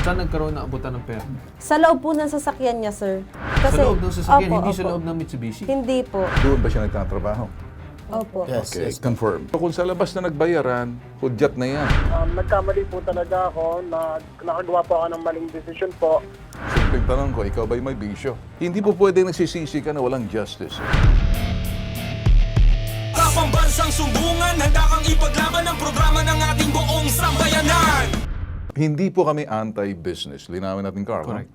Saan nagkaroon ng abutan ng pera? Sa loob po ng sasakyan niya, sir. Sa loob ng sasakyan, Opo, hindi sa opo. loob ng Mitsubishi? Hindi po. Doon ba siya nagtatrabaho? Opo. Yes, Okay, yes. confirm. Kung sa labas na nagbayaran, hudyat na yan. Nagkamali po talaga ako na nakagawa po ako ng maling desisyon po. Simpleng tanong ko, ikaw ba'y may bisyo? Hindi po pwedeng nagsisisi ka na walang justice. Pambansang sumbungan, handa kang ipaglaban ang programa ng ating buong sambayanan. Hindi po kami anti-business. Linawin natin, Carl. Correct.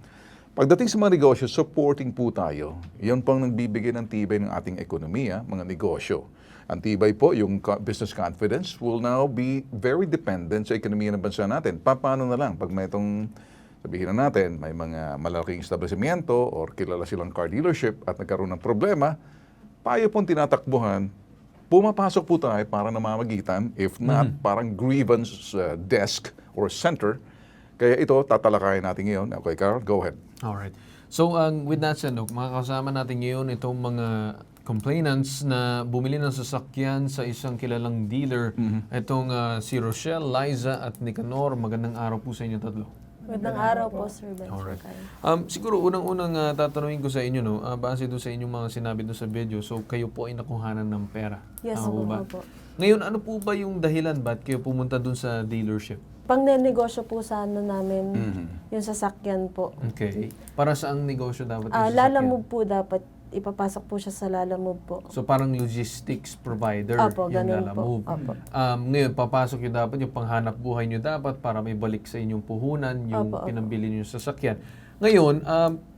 Pagdating sa mga negosyo, supporting po tayo. Yan pang nagbibigay ng tibay ng ating ekonomiya, mga negosyo. Ang tibay po, yung business confidence will now be very dependent sa ekonomiya ng bansa natin. Paano na lang pag may itong, sabihin na natin, may mga malaking establishmento or kilala silang car dealership at nagkaroon ng problema, payo pong tinatakbuhan, pumapasok po tayo para namamagitan, if not, parang grievance desk or center. Kaya ito, tatalakayin natin ngayon. Okay, Carl, go ahead. Alright. So, with that said, makakasama natin ngayon itong mga complainants na bumili ng sasakyan sa isang kilalang dealer. Itong si Rochelle, Liza at Nicanor. Magandang araw po sa inyo tatlo. Magandang araw po, Sir Ben. Alright. Siguro unang-unang tatanungin ko sa inyo, base doon sa inyong mga sinabi doon sa video, so kayo po ay nakuhanan ng pera. Yes, Tama po ba? po. Ngayon, ano po ba yung dahilan ba't kayo pumunta doon sa dealership? Pang negosyo po sana namin yung sasakyan po. Okay. Para saang negosyo dapat yung sasakyan? Lalamove po dapat. Ipapasok po siya sa Lalamove po. So parang logistics provider Opo, yung ganun Lalamove. po. Opo. Ngayon, papasok yung dapat, yung panghanap buhay nyo dapat para may balik sa inyong puhunan, yung Opo, opo. pinambili nyo sa sasakyan. Ngayon,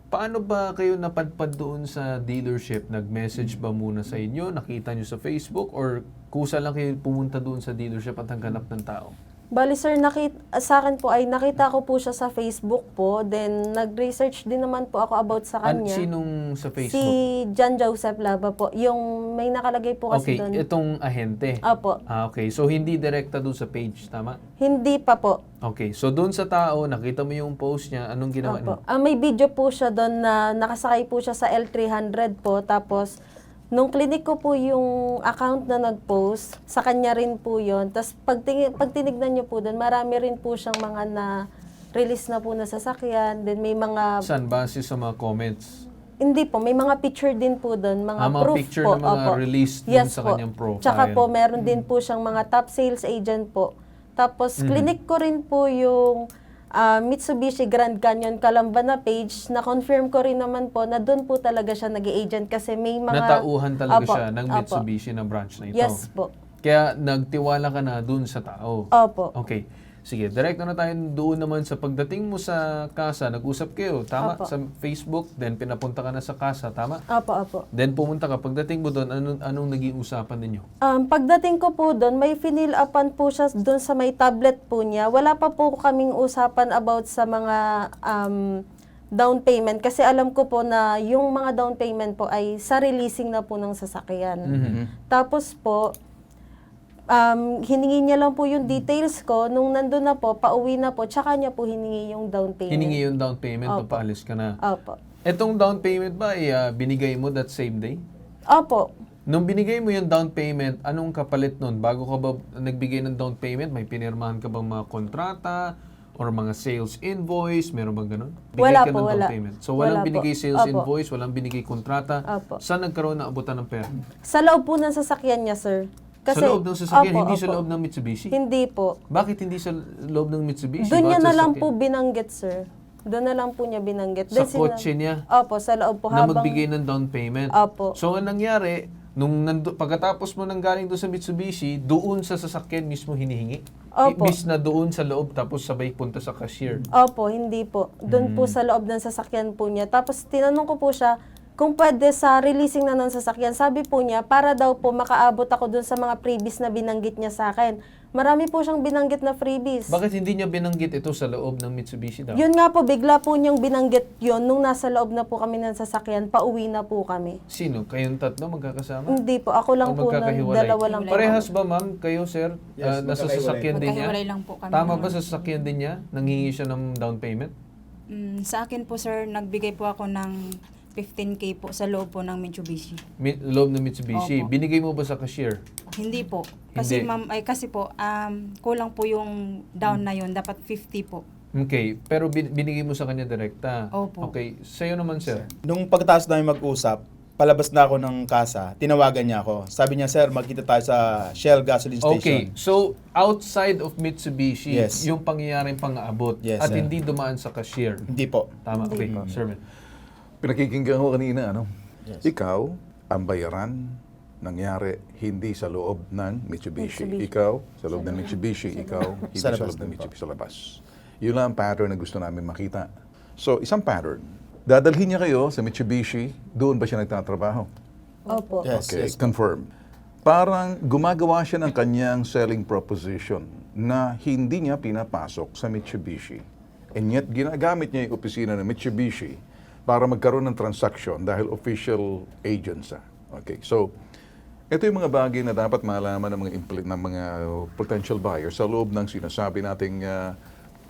paano ba kayo napadpad doon sa dealership? Nag-message ba muna sa inyo? Nakita nyo sa Facebook? Or kusa lang kayo pumunta doon sa dealership at naghanap ng tao? Bali sir, sa akin po ay nakita ko po siya sa Facebook po. Then nag-research din naman po ako about sa kanya. Sinong sa Si Facebook? John Joseph Laba po. Yung may nakalagay po kasi Okay, doon. itong ahente. Opo. Okay, so hindi direkta doon sa page, tama? Hindi pa po. Okay, so doon sa tao, nakita mo yung post niya, anong ginawa niyo? Opo. May video po siya doon na nakasakay po siya sa L300 po. Tapos, nung clinic ko po yung account na nag-post, sa kanya rin po yun. Tapos, pag tinignan niyo po doon, marami rin po siyang mga na-release na po na sasakyan. Then, may mga... Saan? Base sa mga comments? Hindi po, may mga picture din po doon, mga mga proof picture po. na mga Opo. released dun Yes sa po. kanyang profile. Tsaka po, meron din po siyang mga top sales agent po. Tapos, clinic ko rin po yung Mitsubishi Grand Canyon Calamba na page. Na-confirm ko rin naman po na doon po talaga siya nag-agent kasi may mga... Natauhan talaga Opo, siya ng opo. Mitsubishi na branch na ito. Yes po. Kaya nagtiwala ka na doon sa tao. Opo. Okay. Sige, direkto na tayo doon naman sa pagdating mo sa kasa, nag-usap kayo, tama? Opo. Sa Facebook, then pinapunta ka na sa kasa, tama? Opo, opo. Then pumunta ka, pagdating mo doon, anong naging usapan ninyo? Pagdating ko po doon, may finil upan po siya doon sa may tablet po niya. Wala pa po kaming usapan about sa mga down payment. Kasi alam ko po na yung mga down payment po ay sa releasing na po ng sasakyan. Tapos po, hiningi niya lang po yung details ko. Nung nandun na po, pauwi na po, tsaka niya po hiningi yung down payment. Hiningi yung down payment, Opo. papaalis ka na. Opo. Etong down payment ba, binigay mo that same day? Opo. Nung binigay mo yung down payment, anong kapalit nun? Bago ka ba nagbigay ng down payment, may pinirmahan ka bang mga kontrata or mga sales invoice? Meron bang ganun? Bigay Wala ka po, ng down wala. payment. So walang Wala po. binigay sales Opo. invoice, walang binigay kontrata. Opo. Saan nagkaroon ng abutan ng pera? Sa loob po ng sasakyan niya, sir. Sa loob ng sasakyan, Opo, hindi sa opo. loob ng Mitsubishi? Hindi po. Bakit hindi sa loob ng Mitsubishi? Doon niya Bakit na sa lang sasakyan? po binanggit, sir. Doon na lang po niya binanggit. Sa Then kotse niya? Opo, sa loob po. Na magbigay ng down payment. Opo. So, ang nangyari, pagkatapos mo nang galing doon sa Mitsubishi, doon sa sasakyan mismo hinihingi? Opo. Imbis na doon sa loob, tapos sabay punta sa cashier. Opo, hindi po. Doon po sa loob ng sasakyan po niya. Tapos tinanong ko po siya kung pwede sa releasing na ng sasakyan. Sabi po niya, para daw po makaabot ako doon sa mga freebies na binanggit niya sa akin. Marami po siyang binanggit na freebies. Bakit hindi niya binanggit ito sa loob ng Mitsubishi daw? Yun nga po, bigla po niyang binanggit yun nung nasa loob na po kami ng sasakyan. Pauwi na po kami. Sino? Kayong tatlo magkakasama? Hindi po, ako lang O po na magkakahiwalay? dalawa lang po. Parehas ba ma'am? Kayo sir? Yes, Nasa magkakahiwalay. sasakyan din niya? Magkahiwalay lang po kami. Tama ba sa sasakyan din niya? Nanghingi siya ng down payment? Sa akin po sir, nagbigay po ako ng 15K po sa loob po ng Mitsubishi. Loob ng Mitsubishi. Opo. Binigay mo ba sa cashier? Hindi po. Kasi Hindi. ma'am, kasi po kulang po yung down na yon, dapat 50 po. Okay, pero binigay mo sa kanya direkta. Opo. Okay, sa'yo naman, sir. Nung pagkatapos namin mag-usap, palabas na ako ng kasa, tinawagan niya ako. Sabi niya, sir, magkita tayo sa Shell gasoline station. Okay, so outside of Mitsubishi, Yes. yung pangyayaring pang-aabot Yes, at sir. hindi dumaan sa cashier. Hindi po. Tama, okay, sir. Pinakikinggan ko kanina, ano? Yes. Ikaw, ang bayaran nangyari hindi sa loob ng Mitsubishi. Mitsubishi. Ikaw, sa loob ng Mitsubishi. Ikaw, hindi Sa sa labas loob ng din po. Mitsubishi, sa labas. Yun lang ang pattern na gusto namin makita. So, isang pattern. Dadalhin niya kayo sa Mitsubishi, doon ba siya nagtatrabaho? Opo. Yes, Okay, yes. confirm. Parang gumagawa siya ng kanyang selling proposition na hindi niya pinapasok sa Mitsubishi. And yet, ginagamit niya yung opisina ng Mitsubishi para magkaroon ng transaction dahil official agent siya. Okay, so, ito yung mga bagay na dapat malaman ng mga potential buyers sa loob ng sinasabi nating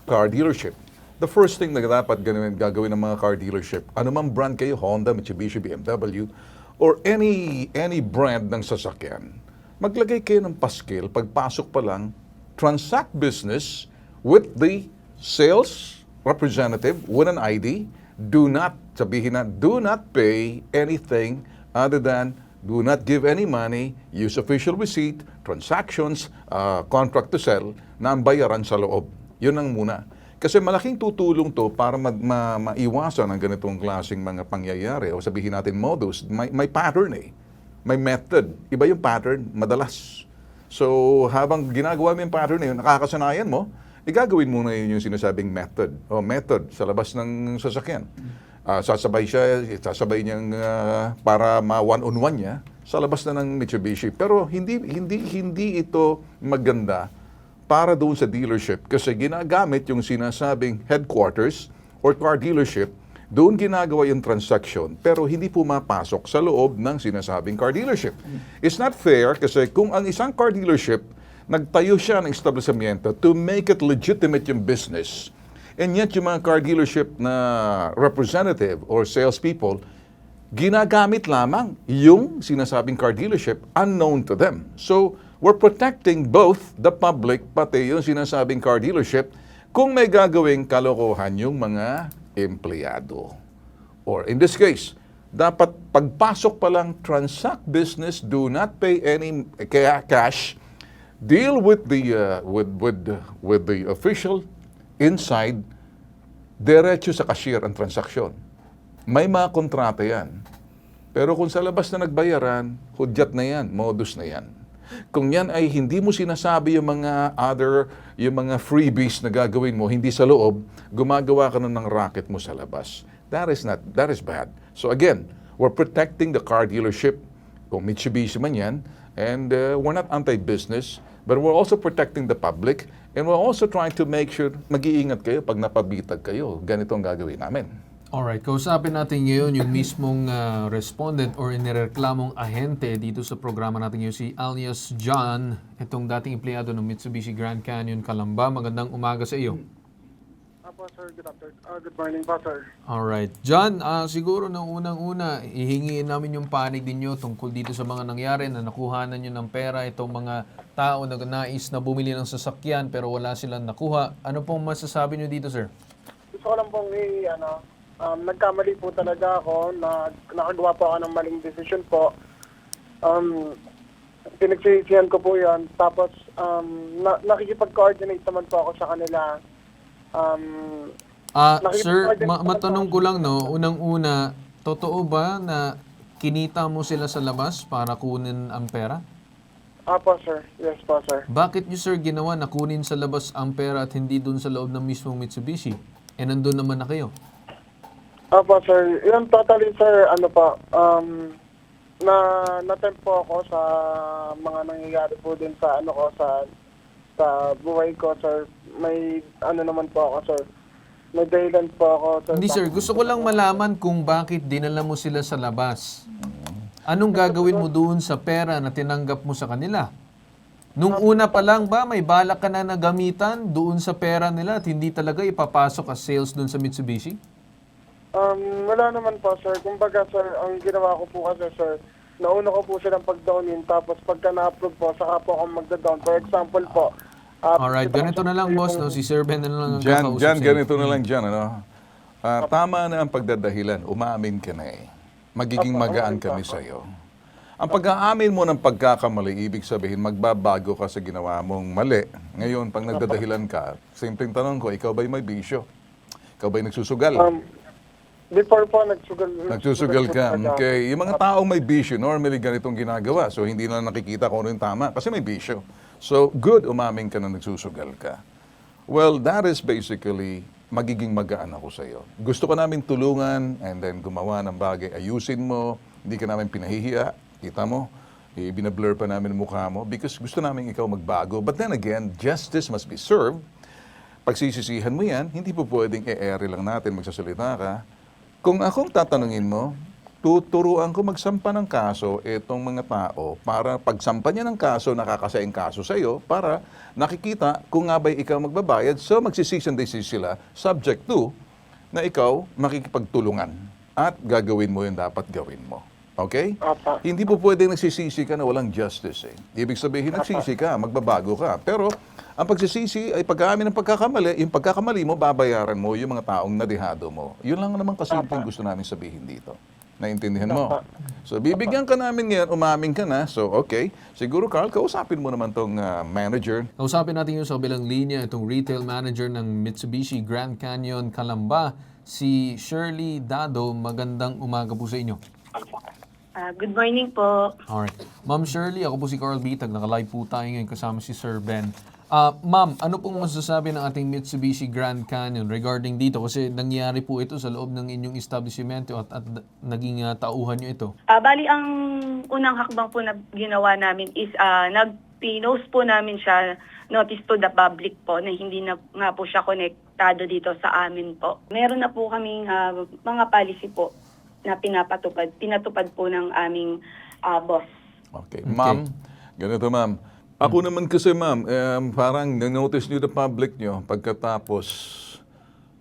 car dealership. The first thing na dapat gagawin ng mga car dealership, anumang brand kayo, Honda, Mitsubishi, BMW, or any brand ng sasakyan, maglagay kayo ng paskil, pagpasok pa lang, transact business with the sales representative with an ID. Do not, sabihin na, do not pay anything other than do not give any money, use official receipt, transactions, contract to sell, na ang bayaran sa loob. Yun ang muna. Kasi malaking tutulong to para maiwasan ang ganitong klaseng mga pangyayari o sabihin natin modus. May pattern eh. May method. Iba yung pattern, madalas. So, habang ginagawa mo yung pattern na yun, nakakasanayan mo, igagawin mo na yun yung sinasabing method. O method sa labas ng sasakyan. Sasabay niyang para ma-one-on-one niya sa labas na ng Mitsubishi. Pero hindi ito maganda para doon sa dealership kasi ginagamit yung sinasabing headquarters or car dealership, doon ginagawa yung transaction pero hindi pumapasok sa loob ng sinasabing car dealership. It's not fair kasi kung ang isang car dealership, nagtayo siya ng establishmento to make it legitimate yung business, and yet yung mga car dealership na representative or salespeople, ginagamit lamang yung sinasabing car dealership unknown to them. So, we're protecting both the public pati yung sinasabing car dealership kung may gagawing kalokohan yung mga empleyado. Or in this case, dapat pagpasok pa lang, transact business, do not pay any cash, deal with the official inside, diretso sa cashier ang transaksyon. May mga kontrata yan. Pero kung sa labas na nagbayaran, hudyat na yan, modus na yan. Kung yan ay hindi mo sinasabi yung mga freebies na gagawin mo, hindi sa loob, gumagawa ka na ng racket mo sa labas. That is bad. So again, we're protecting the car dealership, kung Mitsubishi man yan, and we're not anti-business, but we're also protecting the public, and we're also trying to make sure mag-iingat kayo pag napabitag kayo. Ganito ang gagawin namin. Alright, kausapin natin ngayon yung mismong respondent or inireklamong ahente dito sa programa natin ngayon, si alias John, itong dating empleyado ng Mitsubishi Grand Canyon, Calamba. Magandang umaga sa iyo. Apo, sir. Good morning po, sir. Alright. John, siguro nang unang-una, ihingiin namin yung panig ninyo tungkol dito sa mga nangyari na nakuhanan nyo ng pera itong mga tao na nais na bumili ng sasakyan pero wala silang nakuha. Ano pong masasabi nyo dito, sir? Gusto ko lang pong nagkamali po talaga ako, nakagawa po ako ng maling decision po. Pinagsisisihan ko po yan. Tapos, nakikipag-coordinate naman po ako sa kanila. Sir, matanong ko lang, no, unang-una, totoo ba na kinita mo sila sa labas para kunin ang pera? Apo, sir. Yes po, sir. Bakit nyo, sir, ginawa na kunin sa labas ang pera at hindi dun sa loob ng mismong Mitsubishi? Eh, nandun naman na kayo. Apo, sir. Yun, totally, sir, na-tempt po ako sa mga nangyayari po din sa sa buhay ko, sir. May naman po ako, sir. May dahilan po ako, sir. Hindi, sir. Gusto ko lang malaman kung bakit dinala mo sila sa labas. Anong gagawin mo doon sa pera na tinanggap mo sa kanila? Nung una pa lang ba, may balak ka na gamitan doon sa pera nila at hindi talaga ipapasok as sales doon sa Mitsubishi? Wala naman po, sir. Kumbaga, sir, ang ginawa ko po kasi, sir, nauna ko po silang pag-downin, tapos pagka na-approve po, saka po ako magda-down. For example po, Alright, ganito na lang boss, no? Si Sir Ben na lang ang kakausap Jan, sa'yo. ganito na lang dyan, ano? Tama na ang pagdadahilan. Umamin ka na eh. Magiging magaan kami sa'yo. Ang pag-aamin mo ng pagkakamali, ibig sabihin, magbabago ka sa ginawa mong mali. Ngayon, pag nagdadahilan ka, simpleng tanong ko, ikaw ba'y may bisyo? Ikaw ba'y nagsusugal? Before po, Nagsusugal ka. Okay. Yung mga taong may bisyo, normally ganitong ginagawa. So, hindi na nakikita kung ano yung tama kasi may bisyo. So, good, umamin ka na nagsusugal ka. Well, that is basically magiging magaan ako sa iyo. Gusto ka namin tulungan and then gumawa ng bagay. Ayusin mo, hindi ka namin pinahihiya. Kita mo, binablur pa namin ang mukha mo because gusto namin ikaw magbago. But then again, justice must be served. Pagsisisihan mo yan, hindi po pwedeng e-ere lang natin, magsasalita ka. Kung akong tatanungin mo, tuturuan ko magsampa ng kaso itong mga tao para pagsampa niya ng kaso, nakakasaing kaso sa iyo para nakikita kung nga ba'y ikaw magbabayad. So magsisisi and desist sila subject to na ikaw makikipagtulungan at gagawin mo yung dapat gawin mo. Okay? Apa. Hindi po pwedeng nagsisisi ka na walang justice eh. Ibig sabihin, nagsisi ka, magbabago ka. Pero ang pagsisisi ay pag-aamin ng pagkakamali, yung pagkakamali mo, babayaran mo yung mga taong nadihado mo. Yun lang naman kasimpleng gusto namin sabihin dito. Naintindihan mo? So, bibigyan ka namin ngayon, umamin ka na. So, okay. Siguro, Carl, kausapin mo naman tong manager. Kausapin natin yung sa bilang linya, itong retail manager ng Mitsubishi Grand Canyon, Calamba, si Shirley Dado. Magandang umaga po sa inyo. Good morning po. Alright. Ma'am Shirley, ako po si Carl Bitag. Naka-live po tayo ngayon kasama si Sir Ben. Ma'am, ano pong masasabi ng ating Mitsubishi Grand Canyon regarding dito? Kasi nangyari po ito sa loob ng inyong establishmento at naging tauhan nyo ito. Bali, ang unang hakbang po na ginawa namin is nag-pinost po namin siya, notice to the public po na hindi na nga po siya konektado dito sa amin po. Meron na po kaming mga policy po na pinatupad po ng aming boss. Okay. Ma'am, ganito ma'am. Ako naman kasi ma'am, parang na-notice nyo the public nyo pagkatapos,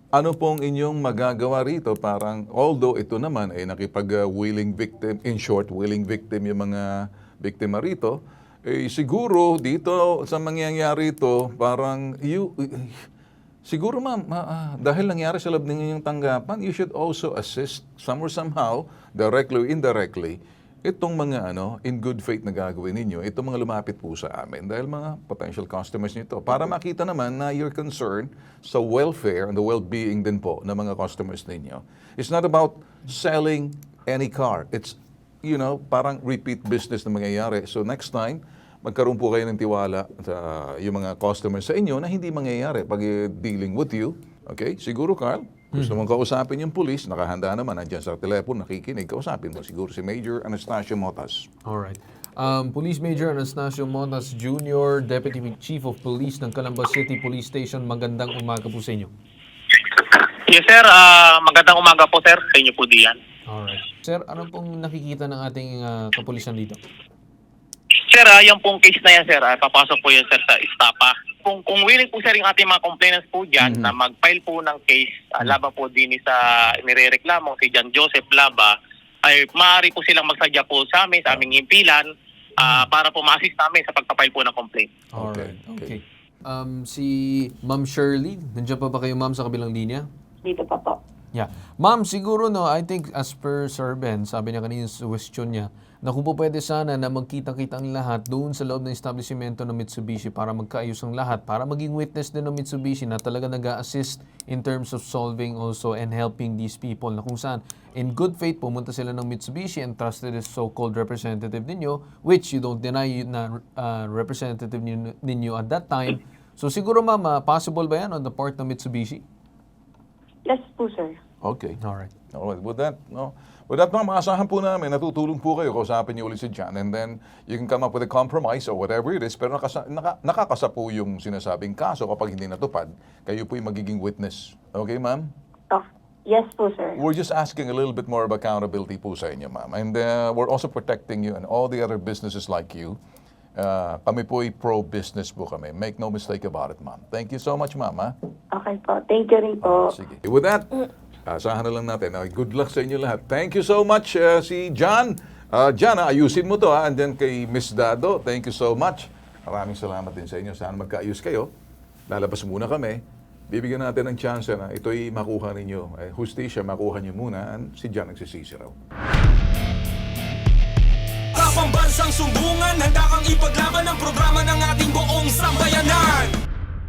ano pong inyong magagawa rito? Parang, although ito naman ay nakipag-willing victim, in short, willing victim yung mga biktima rito, siguro dito sa mangyayari ito, parang siguro ma'am, dahil nangyari sa loob ng inyong tanggapan, you should also assist somehow, directly or indirectly, itong mga in good faith na gagawin ninyo, itong mga lumapit po sa amin dahil mga potential customers nito para makita naman na you're concerned sa welfare and the well-being din po ng mga customers ninyo. It's not about selling any car. It's, parang repeat business na mangyayari. So next time, magkaroon po kayo ng tiwala sa yung mga customers sa inyo na hindi mangyayari pag dealing with you. Okay? Siguro, Carl, gusto mong kausapin yung police, nakahanda naman, nandiyan sa telepono, nakikinig, kausapin mo siguro si Major Anastasio Motas. Alright. Police Major Anastasio Motas Jr., Deputy Chief of Police ng Calamba City Police Station. Magandang umaga po sa inyo. Yes, sir. Magandang umaga po, sir. Sa inyo po diyan. Alright. Sir, ano pong nakikita ng ating kapulisan dito? Sir, yung pong case na yan, sir, papasok po yun, sir, sa estapa. Kung willing po, sir, yung ating mga complainants po dyan na mag-file po ng case laban po din sa nirereklamo si John Joseph Laba, ay maaari po silang magsadya po sa amin, sa aming impilan, para po ma-assist namin sa pagpa-file po ng complaint. Alright. Okay. Si Ma'am Shirley, nandiyan pa ba kayo, ma'am, sa kabilang linya? Dito pa po. Yeah. Ma'am, siguro I think as per Sir Ben, sabi niya kanina sa question niya, na kung po pwede sana na magkita-kita ang lahat doon sa loob ng establishmento ng Mitsubishi para magkaayos ang lahat, para maging witness din ng Mitsubishi na talaga nag-a-assist in terms of solving also and helping these people, na kung saan in good faith pumunta sila ng Mitsubishi and trusted this so-called representative ninyo, which you don't deny na representative ninyo at that time. So siguro ma'am, possible ba yan on the part ng Mitsubishi? Yes po, sir. Okay. Alright. Alright. With that, ma'am, maasahan po namin, natutulong po kayo, kausapin niyo ulit si John, and then you can come up with a compromise or whatever it is, pero nakakasa po yung sinasabing kaso kapag hindi natupad, kayo po yung magiging witness. Okay, ma'am? Oh, yes po, sir. We're just asking a little bit more of accountability po sa inyo, ma'am. And we're also protecting you and all the other businesses like you. Kami po ay pro-business po kami. Make no mistake about it, ma'am. Thank you so much, ma'am. Ha? Okay po. Thank you rin po. Sige. With that, asahan na lang natin. Good luck sa inyo lahat. Thank you so much, si John. John, ayusin mo to, and then kay Miss Dado, thank you so much. Maraming salamat din sa inyo. Sana magkaayos kayo. Lalabas muna kami. Bibigyan natin ng chance na ito'y makuha ninyo. Hustisya, makuha nyo muna. Si John nagsisisi raw. Pambansang sumbungan, handa kang ipaglaban ng